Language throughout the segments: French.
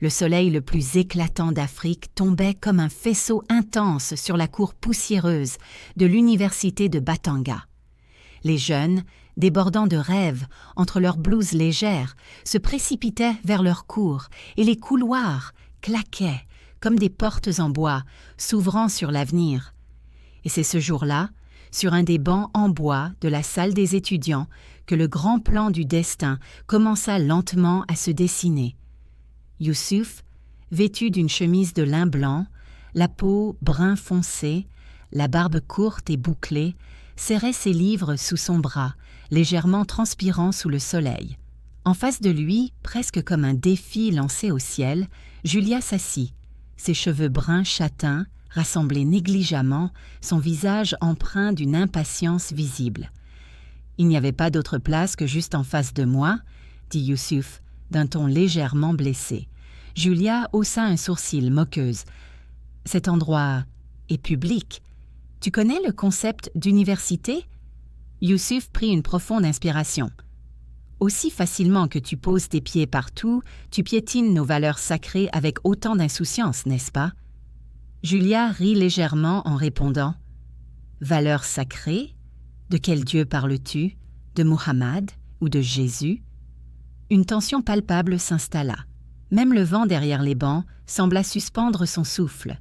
Le soleil le plus éclatant d'Afrique tombait comme un faisceau intense sur la cour poussiéreuse de l'université de Batanga. Les jeunes, débordant de rêves entre leurs blouses légères, se précipitaient vers leurs cours et les couloirs claquaient comme des portes en bois s'ouvrant sur l'avenir. Et c'est ce jour-là, sur un des bancs en bois de la salle des étudiants, que le grand plan du destin commença lentement à se dessiner. Youssouf, vêtu d'une chemise de lin blanc, la peau brun foncé, la barbe courte et bouclée, serrait ses livres sous son bras, légèrement transpirant sous le soleil. En face de lui, presque comme un défi lancé au ciel, Julia s'assit, ses cheveux bruns châtains, rassemblés négligemment, son visage empreint d'une impatience visible. « Il n'y avait pas d'autre place que juste en face de moi, » dit Youssouf, d'un ton légèrement blessé. Julia haussa un sourcil moqueuse. « Cet endroit est public. Tu connais le concept d'université ?» Youssouf prit une profonde inspiration. « Aussi facilement que tu poses tes pieds partout, tu piétines nos valeurs sacrées avec autant d'insouciance, n'est-ce pas ?» Julia rit légèrement en répondant « Valeurs sacrées ? De quel Dieu parles-tu ? De Muhammad ou de Jésus ?» Une tension palpable s'installa. Même le vent derrière les bancs sembla suspendre son souffle.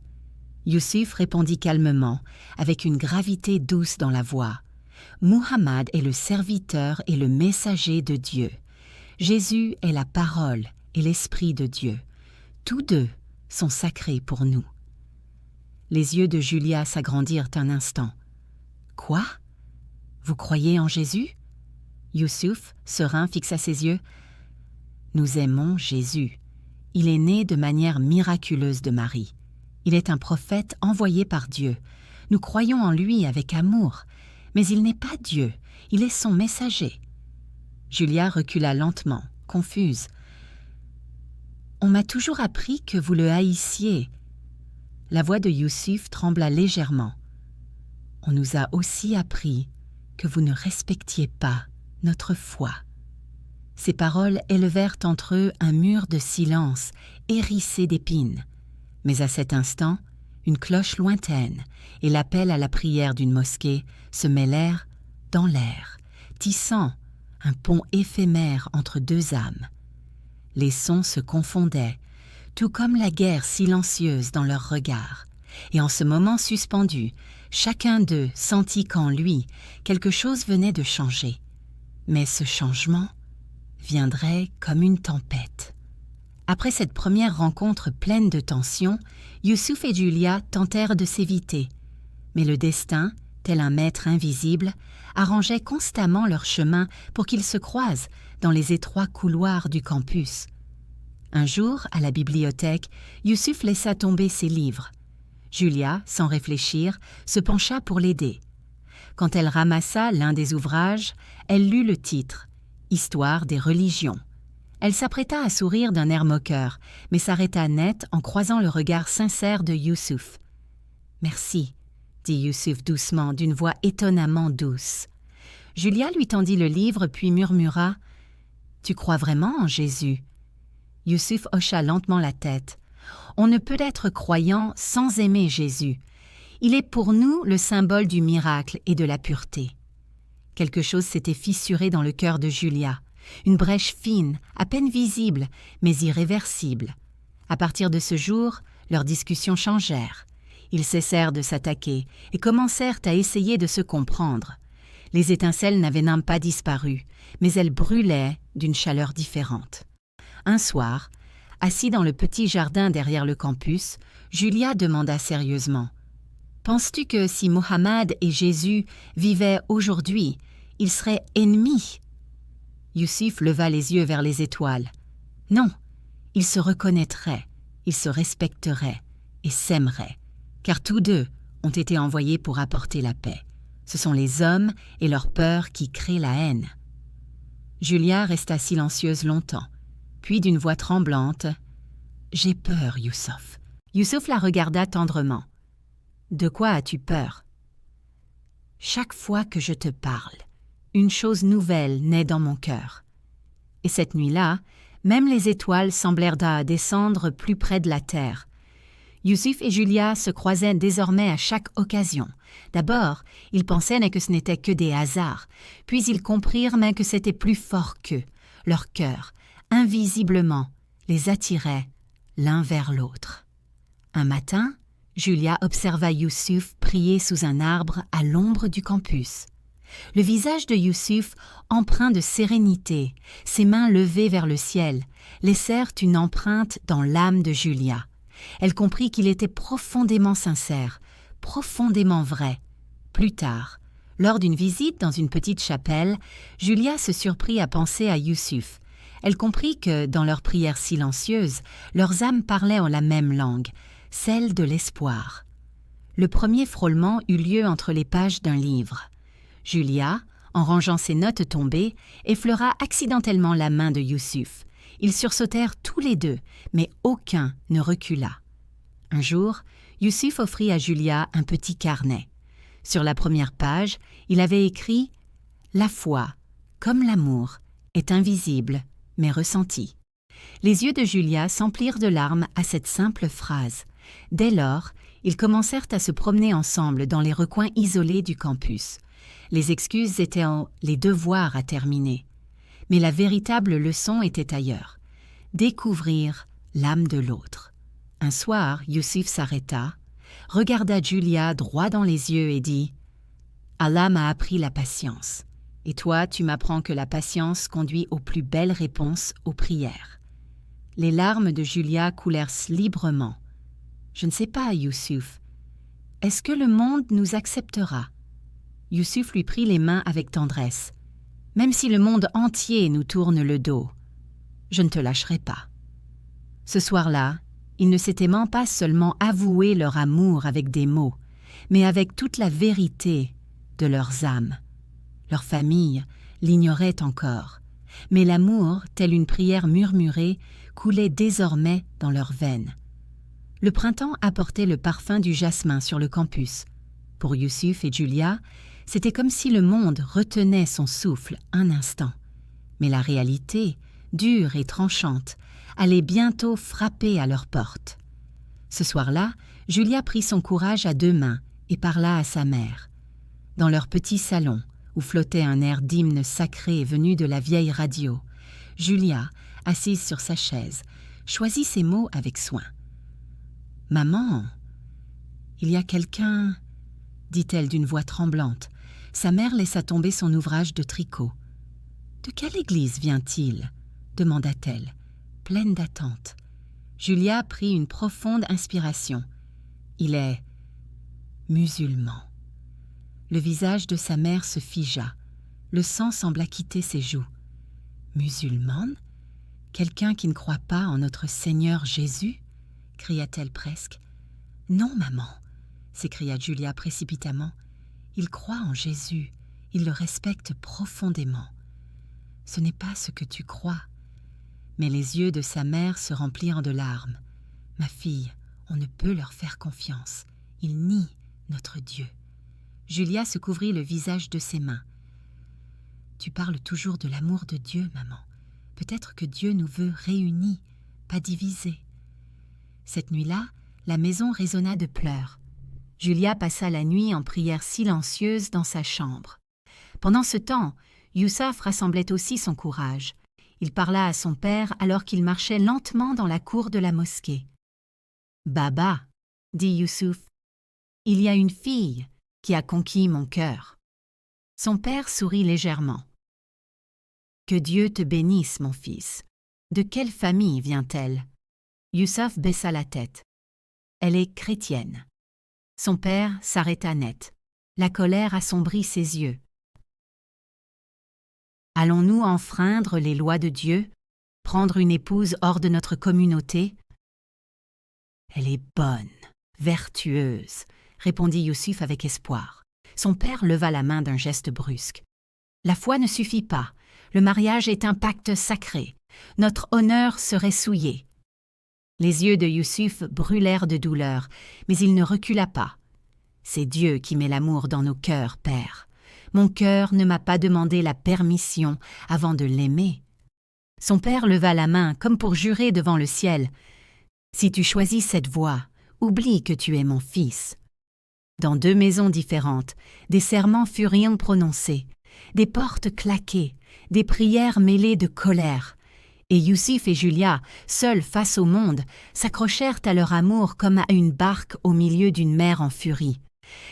Youssouf répondit calmement, avec une gravité douce dans la voix. « Muhammad est le serviteur et le messager de Dieu. Jésus est la parole et l'esprit de Dieu. Tous deux sont sacrés pour nous. » Les yeux de Julia s'agrandirent un instant. « Quoi ? Vous croyez en Jésus ?» Youssouf, serein, fixa ses yeux. « Nous aimons Jésus. Il est né de manière miraculeuse de Marie. Il est un prophète envoyé par Dieu. Nous croyons en lui avec amour. Mais il n'est pas Dieu, il est son messager. » Julia recula lentement, confuse. « On m'a toujours appris que vous le haïssiez. » La voix de Youssouf trembla légèrement. « On nous a aussi appris que vous ne respectiez pas notre foi. » Ces paroles élevèrent entre eux un mur de silence hérissé d'épines. Mais à cet instant, une cloche lointaine et l'appel à la prière d'une mosquée se mêlèrent dans l'air, tissant un pont éphémère entre deux âmes. Les sons se confondaient, tout comme la guerre silencieuse dans leurs regards. Et en ce moment suspendu, chacun d'eux sentit qu'en lui, quelque chose venait de changer. Mais ce changement viendrait comme une tempête. Après cette première rencontre pleine de tension, Youssouf et Julia tentèrent de s'éviter. Mais le destin, tel un maître invisible, arrangeait constamment leur chemin pour qu'ils se croisent dans les étroits couloirs du campus. Un jour, à la bibliothèque, Youssouf laissa tomber ses livres. Julia, sans réfléchir, se pencha pour l'aider. Quand elle ramassa l'un des ouvrages, elle lut le titre « Histoire des religions ». Elle s'apprêta à sourire d'un air moqueur, mais s'arrêta net en croisant le regard sincère de Youssouf. « Merci », dit Youssouf doucement, d'une voix étonnamment douce. Julia lui tendit le livre puis murmura « Tu crois vraiment en Jésus ?» Youssouf hocha lentement la tête. « On ne peut être croyant sans aimer Jésus. Il est pour nous le symbole du miracle et de la pureté. » Quelque chose s'était fissuré dans le cœur de Julia. Une brèche fine, à peine visible, mais irréversible. À partir de ce jour, leurs discussions changèrent. Ils cessèrent de s'attaquer et commencèrent à essayer de se comprendre. Les étincelles n'avaient même pas disparu, mais elles brûlaient d'une chaleur différente. Un soir, assis dans le petit jardin derrière le campus, Julia demanda sérieusement « Penses-tu que si Mohammed et Jésus vivaient aujourd'hui, ils seraient ennemis ?» Youssouf leva les yeux vers les étoiles. « Non, ils se reconnaîtraient, ils se respecteraient et s'aimeraient, car tous deux ont été envoyés pour apporter la paix. Ce sont les hommes et leur peur qui créent la haine. » Julia resta silencieuse longtemps, puis d'une voix tremblante, « J'ai peur, Youssouf. » Youssouf la regarda tendrement. « De quoi as-tu peur ?»« Chaque fois que je te parle, une chose nouvelle naît dans mon cœur. Et cette nuit-là, Même les étoiles semblèrent descendre plus près de la terre. Youssouf et Julia se croisaient désormais à chaque occasion. D'abord, ils pensaient que ce n'était que des hasards, puis ils comprirent que c'était plus fort qu'eux. Leur cœur, invisiblement, les attirait l'un vers l'autre. Un matin, Julia observa Youssouf prier sous un arbre à l'ombre du campus. Le visage de Youssouf, empreint de sérénité, ses mains levées vers le ciel, laissèrent une empreinte dans l'âme de Julia. Elle comprit qu'il était profondément sincère, profondément vrai. Plus tard, lors d'une visite dans une petite chapelle, Julia se surprit à penser à Youssouf. Elle comprit que, dans leurs prières silencieuses, leurs âmes parlaient en la même langue, celle de l'espoir. Le premier frôlement eut lieu entre les pages d'un livre. Julia, en rangeant ses notes tombées, effleura accidentellement la main de Youssouf. Ils sursautèrent tous les deux, mais aucun ne recula. Un jour, Youssouf offrit à Julia un petit carnet. Sur la première page, il avait écrit « La foi, comme l'amour, est invisible, mais ressentie ». Les yeux de Julia s'emplirent de larmes à cette simple phrase. Dès lors, ils commencèrent à se promener ensemble dans les recoins isolés du campus. Les excuses étaient les devoirs à terminer. Mais la véritable leçon était ailleurs. Découvrir l'âme de l'autre. Un soir, Youssouf s'arrêta, regarda Julia droit dans les yeux et dit « Allah m'a appris la patience. Et toi, tu m'apprends que la patience conduit aux plus belles réponses aux prières. » Les larmes de Julia coulèrent librement. « Je ne sais pas, Youssouf. Est-ce que le monde nous acceptera ?» Youssouf lui prit les mains avec tendresse. « Même si le monde entier nous tourne le dos, je ne te lâcherai pas. » Ce soir-là, ils ne s'étaient pas seulement avoué leur amour avec des mots, mais avec toute la vérité de leurs âmes. Leur famille l'ignorait encore, mais l'amour, tel une prière murmurée, coulait désormais dans leurs veines. Le printemps apportait le parfum du jasmin sur le campus. Pour Youssouf et Julia, c'était comme si le monde retenait son souffle un instant. Mais la réalité, dure et tranchante, allait bientôt frapper à leur porte. Ce soir-là, Julia prit son courage à deux mains et parla à sa mère. Dans leur petit salon, où flottait un air d'hymne sacré venu de la vieille radio, Julia, assise sur sa chaise, choisit ses mots avec soin. « Maman, il y a quelqu'un, » dit-elle d'une voix tremblante. Sa mère laissa tomber son ouvrage de tricot. « De quelle église vient-il » demanda-t-elle, pleine d'attente. Julia prit une profonde inspiration. « Il est musulman. » Le visage de sa mère se figea. Le sang sembla quitter ses joues. « Musulmane ? Quelqu'un qui ne croit pas en notre Seigneur Jésus ?» cria-t-elle presque. « Non, maman !» s'écria Julia précipitamment. « Il croit en Jésus, il le respecte profondément. Ce n'est pas ce que tu crois. » Mais les yeux de sa mère se remplirent de larmes. « Ma fille, on ne peut leur faire confiance. Ils nient notre Dieu. » Julia se couvrit le visage de ses mains. « Tu parles toujours de l'amour de Dieu, maman. Peut-être que Dieu nous veut réunis, pas divisés. » Cette nuit-là, la maison résonna de pleurs. Julia passa la nuit en prière silencieuse dans sa chambre. Pendant ce temps, Youssouf rassemblait aussi son courage. Il parla à son père alors qu'il marchait lentement dans la cour de la mosquée. « Baba, » dit Youssouf, « il y a une fille qui a conquis mon cœur. » Son père sourit légèrement. « Que Dieu te bénisse, mon fils. De quelle famille vient-elle » Youssouf baissa la tête. « Elle est chrétienne. » Son père s'arrêta net. La colère assombrit ses yeux. « Allons-nous enfreindre les lois de Dieu, prendre une épouse hors de notre communauté ?»« Elle est bonne, vertueuse, » répondit Youssouf avec espoir. Son père leva la main d'un geste brusque. « La foi ne suffit pas. Le mariage est un pacte sacré. Notre honneur serait souillé. » Les yeux de Youssouf brûlèrent de douleur, mais il ne recula pas. « C'est Dieu qui met l'amour dans nos cœurs, père. Mon cœur ne m'a pas demandé la permission avant de l'aimer. » Son père leva la main comme pour jurer devant le ciel. « Si tu choisis cette voie, oublie que tu es mon fils. » Dans 2 maisons différentes, des serments furent prononcés, des portes claquées, des prières mêlées de colère. Et Youssef et Julia, seuls face au monde, s'accrochèrent à leur amour comme à une barque au milieu d'une mer en furie.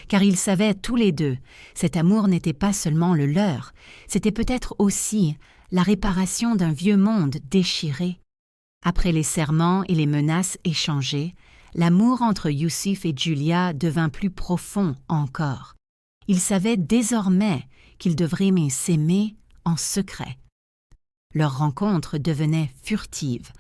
Car ils savaient tous les deux, cet amour n'était pas seulement le leur, c'était peut-être aussi la réparation d'un vieux monde déchiré. Après les serments et les menaces échangées, l'amour entre Youssef et Julia devint plus profond encore. Ils savaient désormais qu'ils devraient s'aimer en secret. Leur rencontre devenait furtive.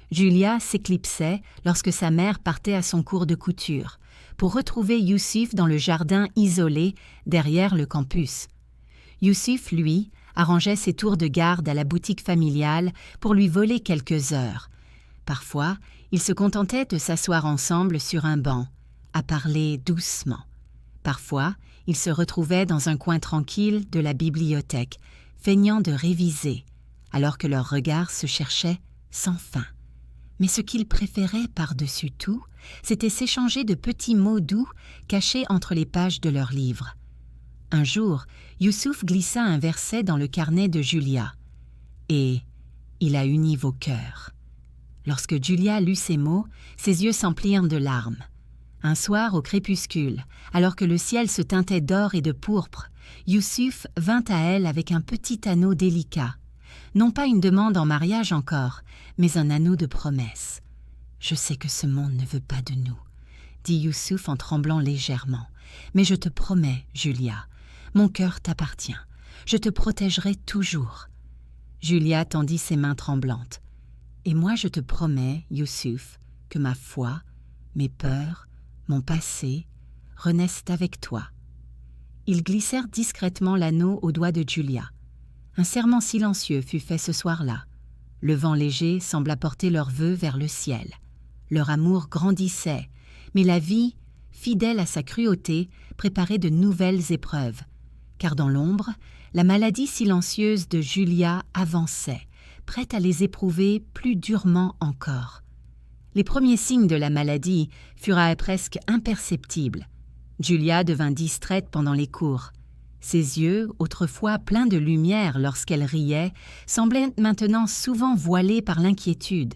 Julia s'éclipsait lorsque sa mère partait à son cours de couture, pour retrouver Youssef dans le jardin isolé derrière le campus. Youssef, lui, arrangeait ses tours de garde à la boutique familiale pour lui voler quelques heures. Parfois, ils se contentaient de s'asseoir ensemble sur un banc, à parler doucement. Parfois, ils se retrouvaient dans un coin tranquille de la bibliothèque, feignant de réviser, alors que leurs regards se cherchaient sans fin. Mais ce qu'ils préféraient par-dessus tout, c'était s'échanger de petits mots doux cachés entre les pages de leurs livres. Un jour, Youssouf glissa un verset dans le carnet de Julia. Et il a uni vos cœurs. Lorsque Julia lut ces mots, ses yeux s'emplirent de larmes. Un soir, au crépuscule, alors que le ciel se teintait d'or et de pourpre, Youssouf vint à elle avec un petit anneau délicat. Non pas une demande en mariage encore, mais un anneau de promesse. « Je sais que ce monde ne veut pas de nous, » dit Youssouf en tremblant légèrement. « Mais je te promets, Julia, mon cœur t'appartient. Je te protégerai toujours. » Julia tendit ses mains tremblantes. « Et moi je te promets, Youssouf, que ma foi, mes peurs, mon passé, renaissent avec toi. » Ils glissèrent discrètement l'anneau au doigt de Julia. Un serment silencieux fut fait ce soir-là. Le vent léger sembla porter leurs vœux vers le ciel. Leur amour grandissait, mais la vie, fidèle à sa cruauté, préparait de nouvelles épreuves. Car dans l'ombre, la maladie silencieuse de Julia avançait, prête à les éprouver plus durement encore. Les premiers signes de la maladie furent presque imperceptibles. Julia devint distraite pendant les cours. Ses yeux, autrefois pleins de lumière lorsqu'elle riait, semblaient maintenant souvent voilés par l'inquiétude.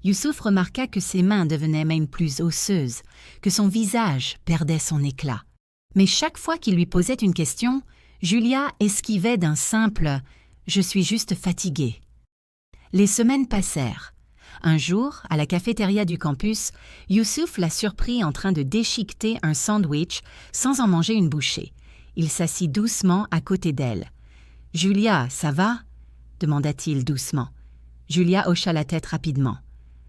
Youssouf remarqua que ses mains devenaient même plus osseuses, que son visage perdait son éclat. Mais chaque fois qu'il lui posait une question, Julia esquivait d'un simple « Je suis juste fatiguée ». Les semaines passèrent. Un jour, à la cafétéria du campus, Youssouf la surprit en train de déchiqueter un sandwich sans en manger une bouchée. Il s'assit doucement à côté d'elle. « Julia, ça va ?» demanda-t-il doucement. Julia hocha la tête rapidement.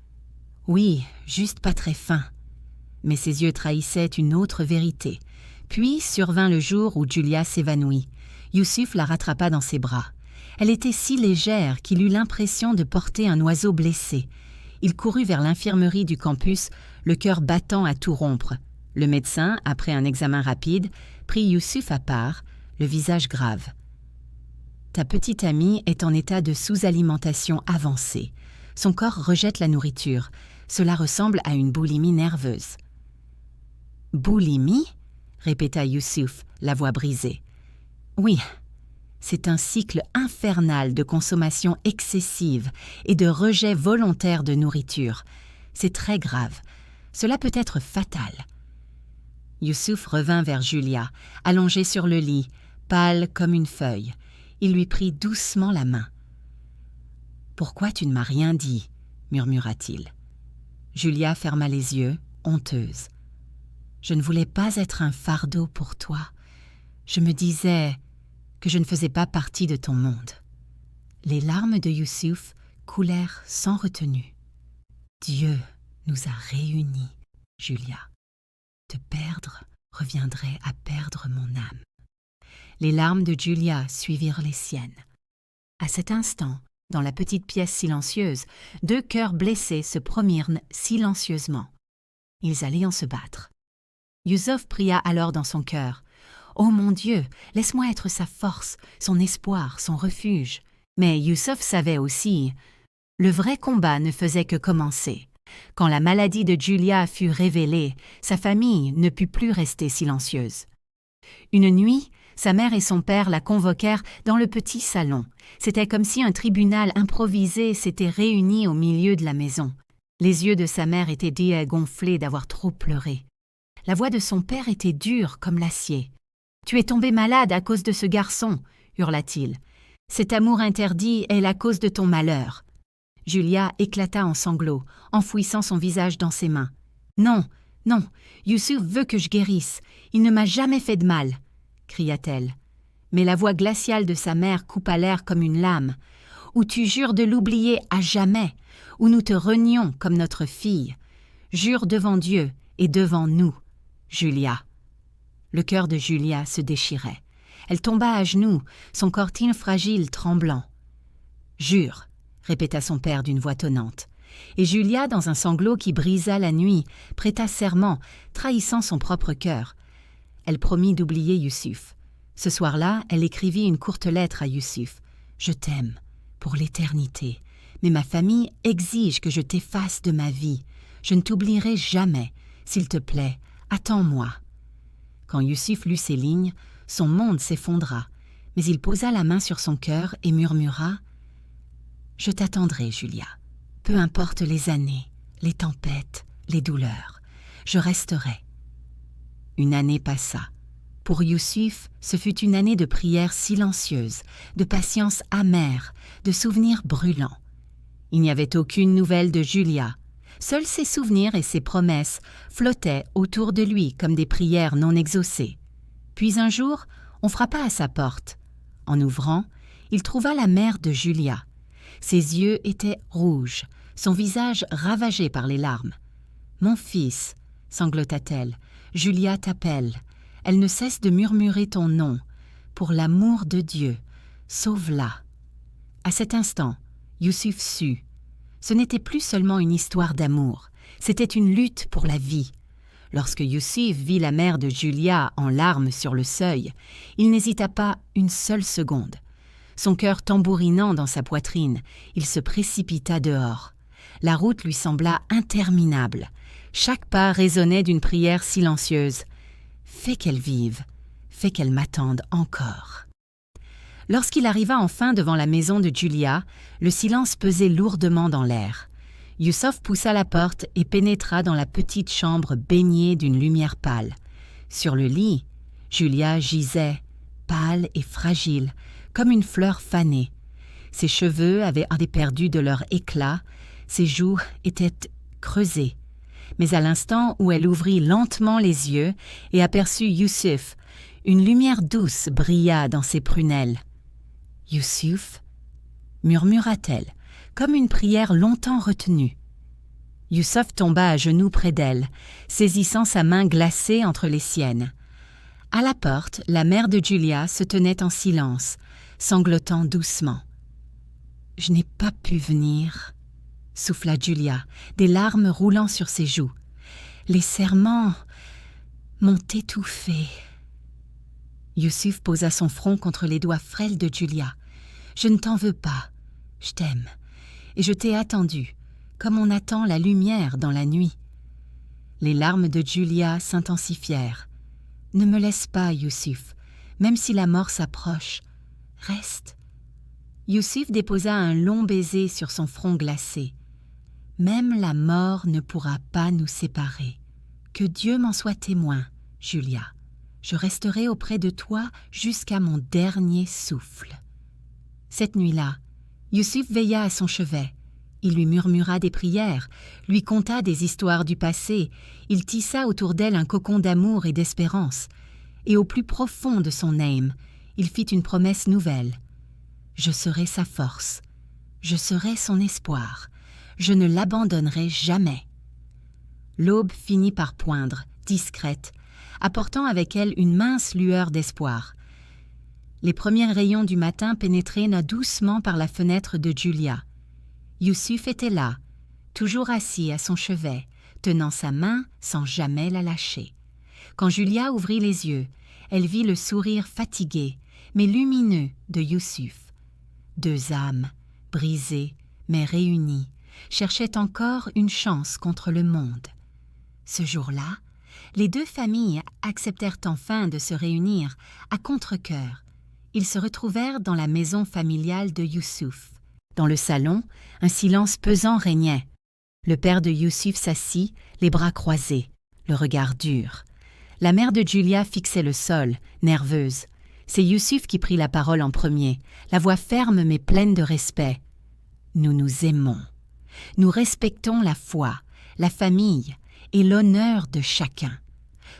« Oui, juste pas très faim. » Mais ses yeux trahissaient une autre vérité. Puis survint le jour où Julia s'évanouit. Youssouf la rattrapa dans ses bras. Elle était si légère qu'il eut l'impression de porter un oiseau blessé. Il courut vers l'infirmerie du campus, le cœur battant à tout rompre. Le médecin, après un examen rapide, prit Youssouf à part, le visage grave. « Ta petite amie est en état de sous-alimentation avancée. Son corps rejette la nourriture. Cela ressemble à une boulimie nerveuse. »« Boulimie ?» répéta Youssouf, la voix brisée. « Oui, c'est un cycle infernal de consommation excessive et de rejet volontaire de nourriture. C'est très grave. Cela peut être fatal. » Youssouf revint vers Julia, allongée sur le lit, pâle comme une feuille. Il lui prit doucement la main. « Pourquoi tu ne m'as rien dit ?» murmura-t-il. Julia ferma les yeux, honteuse. « Je ne voulais pas être un fardeau pour toi. Je me disais que je ne faisais pas partie de ton monde. » Les larmes de Youssouf coulèrent sans retenue. « Dieu nous a réunis, Julia. Te perdre reviendrait à perdre mon âme. » Les larmes de Julia suivirent les siennes. À cet instant, dans la petite pièce silencieuse, 2 cœurs blessés se promirent silencieusement. Ils allaient en se battre. Youssouf pria alors dans son cœur. « Oh mon Dieu, laisse-moi être sa force, son espoir, son refuge. Mais Youssef savait aussi, le vrai combat ne faisait que commencer. Quand la maladie de Julia fut révélée, sa famille ne put plus rester silencieuse. Une nuit, sa mère et son père la convoquèrent dans le petit salon. C'était comme si un tribunal improvisé s'était réuni au milieu de la maison. Les yeux de sa mère étaient dégonflés d'avoir trop pleuré. La voix de son père était dure comme l'acier. « Tu es tombé malade à cause de ce garçon !» hurla-t-il. « Cet amour interdit est la cause de ton malheur. » Julia éclata en sanglots, enfouissant son visage dans ses mains. « Non, non, Youssouf veut que je guérisse. Il ne m'a jamais fait de mal !» cria-t-elle. Mais la voix glaciale de sa mère coupa l'air comme une lame. « Ou tu jures de l'oublier à jamais, ou nous te renions comme notre fille. Jure devant Dieu et devant nous, Julia. » Le cœur de Julia se déchirait. Elle tomba à genoux, son cortine fragile tremblant. « Jure !» répéta son père d'une voix tonnante. Et Julia, dans un sanglot qui brisa la nuit, prêta serment, trahissant son propre cœur. Elle promit d'oublier Youssouf. Ce soir-là, elle écrivit une courte lettre à Youssouf. « Je t'aime, pour l'éternité, mais ma famille exige que je t'efface de ma vie. Je ne t'oublierai jamais. S'il te plaît, attends-moi. » Quand Youssouf lut ces lignes, son monde s'effondra, mais il posa la main sur son cœur et murmura « Je t'attendrai, Julia. Peu importe les années, les tempêtes, les douleurs, je resterai. » Une année passa. Pour Youssouf, ce fut une année de prières silencieuses, de patience amère, de souvenirs brûlants. Il n'y avait aucune nouvelle de Julia. Seuls ses souvenirs et ses promesses flottaient autour de lui comme des prières non exaucées. Puis un jour, on frappa à sa porte. En ouvrant, il trouva la mère de Julia. Ses yeux étaient rouges, son visage ravagé par les larmes. « Mon fils, » sanglota-t-elle, « Julia t'appelle. Elle ne cesse de murmurer ton nom. Pour l'amour de Dieu, sauve-la. » À cet instant, Youssouf sut. Ce n'était plus seulement une histoire d'amour, c'était une lutte pour la vie. Lorsque Youssouf vit la mère de Julia en larmes sur le seuil, il n'hésita pas une seule seconde. Son cœur tambourinant dans sa poitrine, il se précipita dehors. La route lui sembla interminable. Chaque pas résonnait d'une prière silencieuse. « Fais qu'elle vive, fais qu'elle m'attende encore. » Lorsqu'il arriva enfin devant la maison de Julia, le silence pesait lourdement dans l'air. Youssef poussa la porte et pénétra dans la petite chambre baignée d'une lumière pâle. Sur le lit, Julia gisait, pâle et fragile, comme une fleur fanée. Ses cheveux avaient perdu de leur éclat, ses joues étaient creusées. Mais à l'instant où elle ouvrit lentement les yeux et aperçut Youssouf, une lumière douce brilla dans ses prunelles. « Youssouf » murmura-t-elle, comme une prière longtemps retenue. Youssef tomba à genoux près d'elle, saisissant sa main glacée entre les siennes. À la porte, la mère de Julia se tenait en silence, sanglotant doucement. « Je n'ai pas pu venir, » souffla Julia, des larmes roulant sur ses joues. « Les serments m'ont étouffée. » Youssouf posa son front contre les doigts frêles de Julia. « Je ne t'en veux pas. Je t'aime. Et je t'ai attendu, comme on attend la lumière dans la nuit. » Les larmes de Julia s'intensifièrent. « Ne me laisse pas, Youssouf, même si la mort s'approche. Reste. » Youssouf déposa un long baiser sur son front glacé. « Même la mort ne pourra pas nous séparer. Que Dieu m'en soit témoin, Julia. Je resterai auprès de toi jusqu'à mon dernier souffle. » Cette nuit-là, Youssouf veilla à son chevet. Il lui murmura des prières, lui conta des histoires du passé, il tissa autour d'elle un cocon d'amour et d'espérance. Et au plus profond de son âme, il fit une promesse nouvelle. « Je serai sa force, je serai son espoir, je ne l'abandonnerai jamais. » L'aube finit par poindre, discrète, apportant avec elle une mince lueur d'espoir. Les premiers rayons du matin pénétraient doucement par la fenêtre de Julia. Youssouf était là, toujours assis à son chevet, tenant sa main sans jamais la lâcher. Quand Julia ouvrit les yeux, elle vit le sourire fatigué, mais lumineux de Youssouf. Deux âmes, brisées mais réunies, cherchaient encore une chance contre le monde. Ce jour-là, les deux familles acceptèrent enfin de se réunir à contre-cœur. Ils se retrouvèrent dans la maison familiale de Youssouf. Dans le salon, un silence pesant régnait. Le père de Youssouf s'assit, les bras croisés, le regard dur. La mère de Julia fixait le sol, nerveuse. C'est Youssouf qui prit la parole en premier, la voix ferme mais pleine de respect. « Nous nous aimons. Nous respectons la foi, la famille et l'honneur de chacun.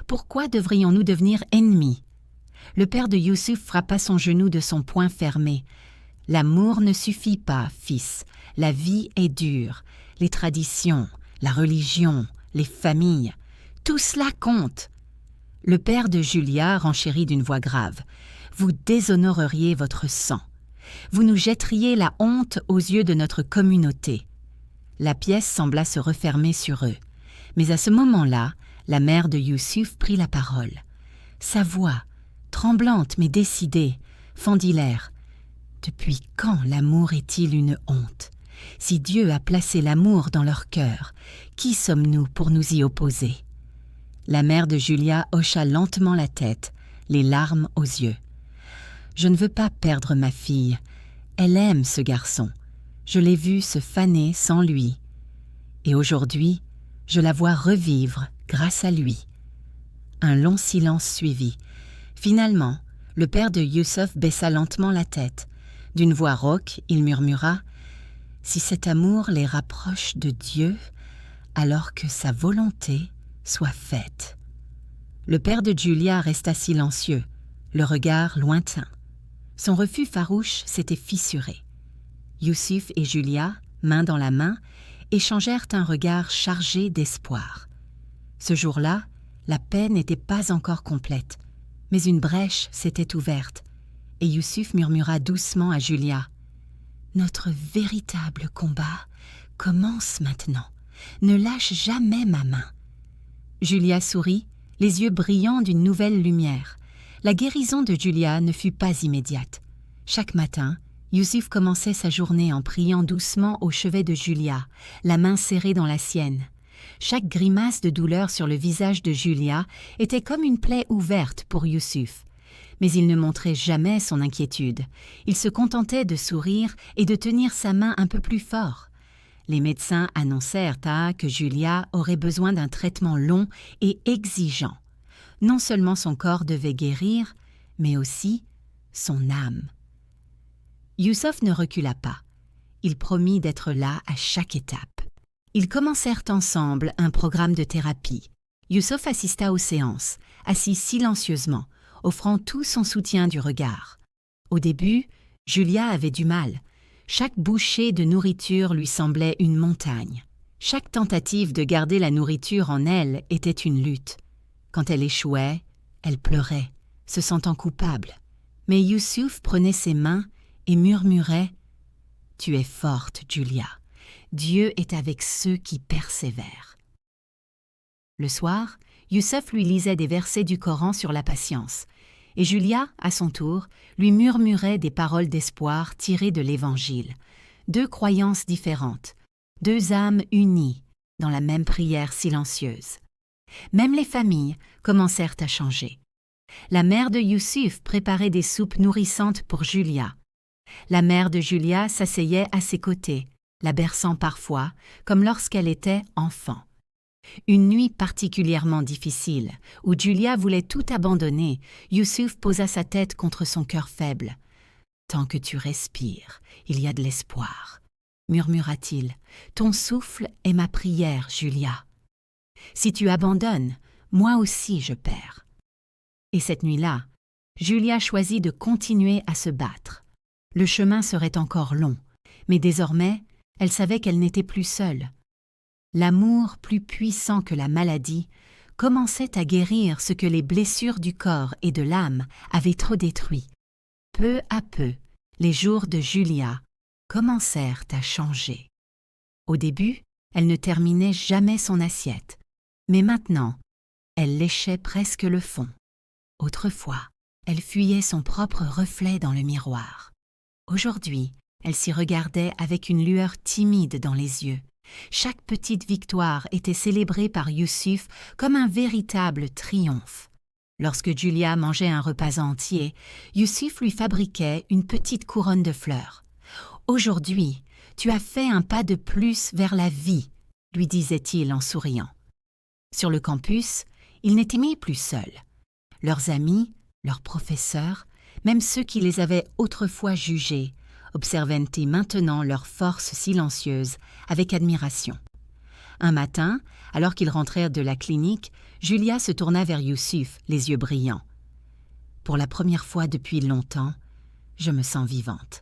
Pourquoi devrions-nous devenir ennemis ?» Le père de Youssouf frappa son genou de son poing fermé. « L'amour ne suffit pas, fils. La vie est dure. Les traditions, la religion, les familles, tout cela compte. » Le père de Julia renchérit d'une voix grave. « Vous déshonoreriez votre sang. Vous nous jetteriez la honte aux yeux de notre communauté. » La pièce sembla se refermer sur eux. Mais à ce moment-là, la mère de Youssouf prit la parole. Sa voix, tremblante mais décidée, fendit l'air. « Depuis quand l'amour est-il une honte? Si Dieu a placé l'amour dans leur cœur, qui sommes-nous pour nous y opposer ?» La mère de Julia hocha lentement la tête, les larmes aux yeux. « Je ne veux pas perdre ma fille. Elle aime ce garçon. Je l'ai vue se faner sans lui. Et aujourd'hui, je la vois revivre grâce à lui. » Un long silence suivit. Finalement, le père de Youssouf baissa lentement la tête. D'une voix rauque, il murmura « Si cet amour les rapproche de Dieu, alors que sa volonté soit faite. » Le père de Julia resta silencieux, le regard lointain. Son refus farouche s'était fissuré. Youssouf et Julia, main dans la main, échangèrent un regard chargé d'espoir. Ce jour-là, la paix n'était pas encore complète, mais une brèche s'était ouverte, et Youssouf murmura doucement à Julia « Notre véritable combat commence maintenant. Ne lâche jamais ma main. » Julia sourit, les yeux brillants d'une nouvelle lumière. La guérison de Julia ne fut pas immédiate. Chaque matin, Youssouf commençait sa journée en priant doucement au chevet de Julia, la main serrée dans la sienne. Chaque grimace de douleur sur le visage de Julia était comme une plaie ouverte pour Youssouf. Mais il ne montrait jamais son inquiétude. Il se contentait de sourire et de tenir sa main un peu plus fort. Les médecins annoncèrent que Julia aurait besoin d'un traitement long et exigeant. Non seulement son corps devait guérir, mais aussi son âme. Youssouf ne recula pas. Il promit d'être là à chaque étape. Ils commencèrent ensemble un programme de thérapie. Youssouf assista aux séances, assis silencieusement, offrant tout son soutien du regard. Au début, Julia avait du mal. Chaque bouchée de nourriture lui semblait une montagne. Chaque tentative de garder la nourriture en elle était une lutte. Quand elle échouait, elle pleurait, se sentant coupable. Mais Youssouf prenait ses mains et murmurait « Tu es forte, Julia. Dieu est avec ceux qui persévèrent. » Le soir, Youssouf lui lisait des versets du Coran sur la patience, et Julia, à son tour, lui murmurait des paroles d'espoir tirées de l'Évangile. Deux croyances différentes, deux âmes unies dans la même prière silencieuse. Même les familles commencèrent à changer. La mère de Youssouf préparait des soupes nourrissantes pour Julia. La mère de Julia s'asseyait à ses côtés, la berçant parfois, comme lorsqu'elle était enfant. Une nuit particulièrement difficile, où Julia voulait tout abandonner, Youssouf posa sa tête contre son cœur faible. « Tant que tu respires, il y a de l'espoir, » murmura-t-il. « Ton souffle est ma prière, Julia. Si tu abandonnes, moi aussi je perds. » Et cette nuit-là, Julia choisit de continuer à se battre. Le chemin serait encore long, mais désormais, elle savait qu'elle n'était plus seule. L'amour plus puissant que la maladie commençait à guérir ce que les blessures du corps et de l'âme avaient trop détruit. Peu à peu, les jours de Julia commencèrent à changer. Au début, elle ne terminait jamais son assiette, mais maintenant, elle léchait presque le fond. Autrefois, elle fuyait son propre reflet dans le miroir. Aujourd'hui, Elle s'y regardait avec une lueur timide dans les yeux. Chaque petite victoire était célébrée par Youssouf comme un véritable triomphe. Lorsque Julia mangeait un repas entier, Youssouf lui fabriquait une petite couronne de fleurs. « Aujourd'hui, tu as fait un pas de plus vers la vie », lui disait-il en souriant. Sur le campus, ils n'étaient plus seuls. Leurs amis, leurs professeurs, même ceux qui les avaient autrefois jugés, observaient maintenant leur force silencieuse avec admiration. Un matin, alors qu'ils rentrèrent de la clinique, Julia se tourna vers Youssouf, les yeux brillants. « Pour la première fois depuis longtemps, je me sens vivante. »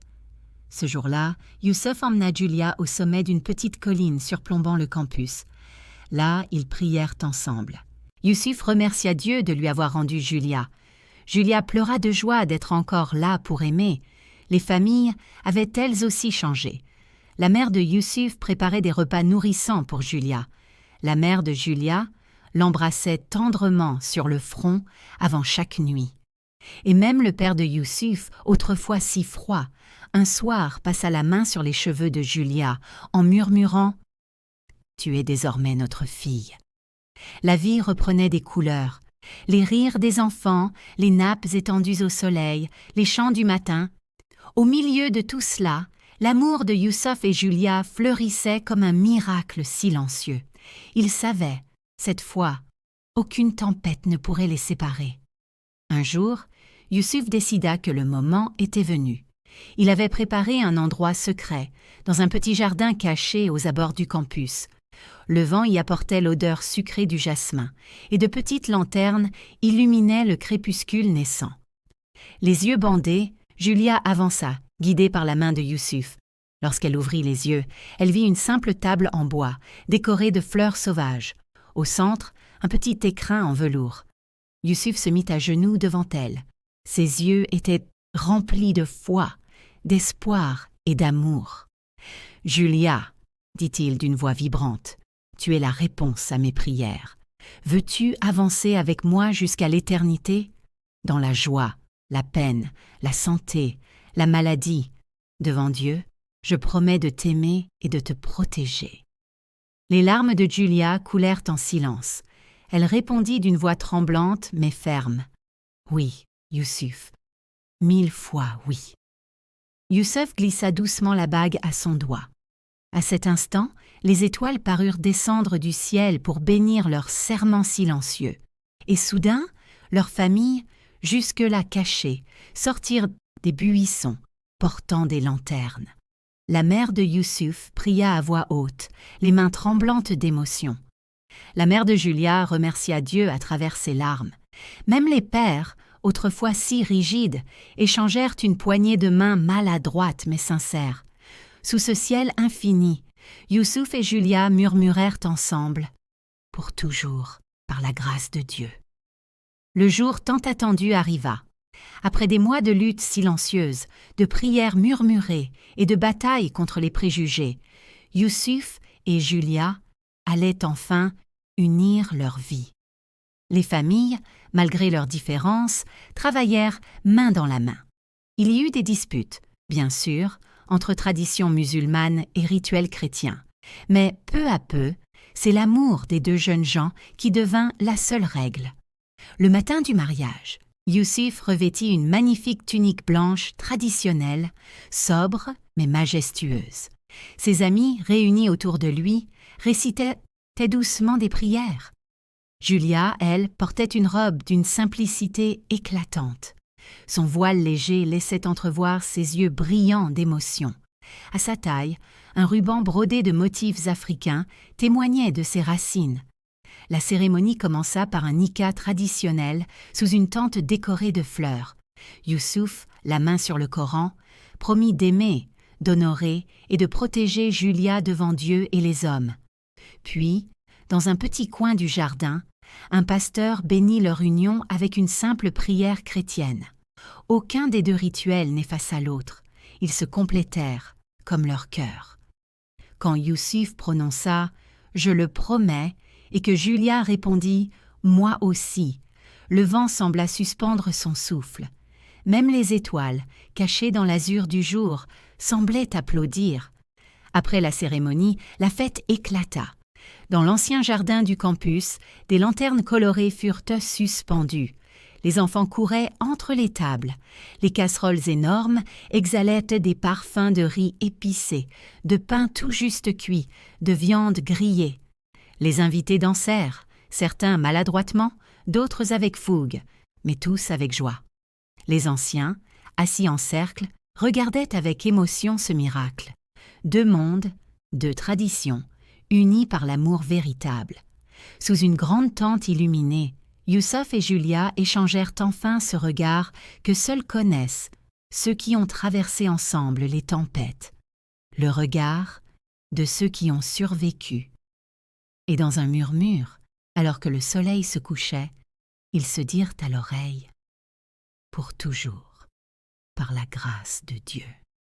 Ce jour-là, Youssouf emmena Julia au sommet d'une petite colline surplombant le campus. Là, ils prièrent ensemble. Youssouf remercia Dieu de lui avoir rendu Julia. Julia pleura de joie d'être encore là pour aimer. Les familles avaient elles aussi changé. La mère de Youssouf préparait des repas nourrissants pour Julia. La mère de Julia l'embrassait tendrement sur le front avant chaque nuit. Et même le père de Youssouf, autrefois si froid, un soir passa la main sur les cheveux de Julia en murmurant « Tu es désormais notre fille ». La vie reprenait des couleurs. Les rires des enfants, les nappes étendues au soleil, les chants du matin. Au milieu de tout cela, l'amour de Youssouf et Julia fleurissait comme un miracle silencieux. Ils savaient, cette fois, aucune tempête ne pourrait les séparer. Un jour, Youssouf décida que le moment était venu. Il avait préparé un endroit secret, dans un petit jardin caché aux abords du campus. Le vent y apportait l'odeur sucrée du jasmin, et de petites lanternes illuminaient le crépuscule naissant. Les yeux bandés, Julia avança, guidée par la main de Youssouf. Lorsqu'elle ouvrit les yeux, elle vit une simple table en bois, décorée de fleurs sauvages. Au centre, un petit écrin en velours. Youssouf se mit à genoux devant elle. Ses yeux étaient remplis de foi, d'espoir et d'amour. « Julia, » dit-il d'une voix vibrante, « tu es la réponse à mes prières. Veux-tu avancer avec moi jusqu'à l'éternité? Dans la joie, la peine, la santé, la maladie. Devant Dieu, je promets de t'aimer et de te protéger. » Les larmes de Julia coulèrent en silence. Elle répondit d'une voix tremblante mais ferme. « Oui, Youssouf. 1000 fois oui. » Youssouf glissa doucement la bague à son doigt. À cet instant, les étoiles parurent descendre du ciel pour bénir leur serment silencieux. Et soudain, leurs familles, jusque-là cachées, sortirent des buissons, portant des lanternes. La mère de Youssouf pria à voix haute, les mains tremblantes d'émotion. La mère de Julia remercia Dieu à travers ses larmes. Même les pères, autrefois si rigides, échangèrent une poignée de main maladroite mais sincère. Sous ce ciel infini, Youssouf et Julia murmurèrent ensemble « Pour toujours, par la grâce de Dieu ». Le jour tant attendu arriva. Après des mois de lutte silencieuse, de prières murmurées et de batailles contre les préjugés, Youssouf et Julia allaient enfin unir leur vie. Les familles, malgré leurs différences, travaillèrent main dans la main. Il y eut des disputes, bien sûr, entre traditions musulmanes et rituels chrétiens. Mais peu à peu, c'est l'amour des deux jeunes gens qui devint la seule règle. Le matin du mariage, Youssouf revêtit une magnifique tunique blanche traditionnelle, sobre mais majestueuse. Ses amis, réunis autour de lui, récitaient doucement des prières. Julia, elle, portait une robe d'une simplicité éclatante. Son voile léger laissait entrevoir ses yeux brillants d'émotion. À sa taille, un ruban brodé de motifs africains témoignait de ses racines. La cérémonie commença par un nikah traditionnel sous une tente décorée de fleurs. Youssouf, la main sur le Coran, promit d'aimer, d'honorer et de protéger Julia devant Dieu et les hommes. Puis, dans un petit coin du jardin, un pasteur bénit leur union avec une simple prière chrétienne. Aucun des deux rituels n'effaça l'autre. Ils se complétèrent, comme leur cœur. Quand Youssouf prononça « Je le promets » et que Julia répondit « Moi aussi », le vent sembla suspendre son souffle. Même les étoiles, cachées dans l'azur du jour, semblaient applaudir. Après la cérémonie, la fête éclata. Dans l'ancien jardin du campus, des lanternes colorées furent suspendues. Les enfants couraient entre les tables. Les casseroles énormes exhalaient des parfums de riz épicé, de pain tout juste cuit, de viande grillée. Les invités dansèrent, certains maladroitement, d'autres avec fougue, mais tous avec joie. Les anciens, assis en cercle, regardaient avec émotion ce miracle. 2 mondes, 2 traditions, unis par l'amour véritable. Sous une grande tente illuminée, Youssef et Julia échangèrent enfin ce regard que seuls connaissent ceux qui ont traversé ensemble les tempêtes, le regard de ceux qui ont survécu. Et dans un murmure, alors que le soleil se couchait, ils se dirent à l'oreille « Pour toujours, par la grâce de Dieu ».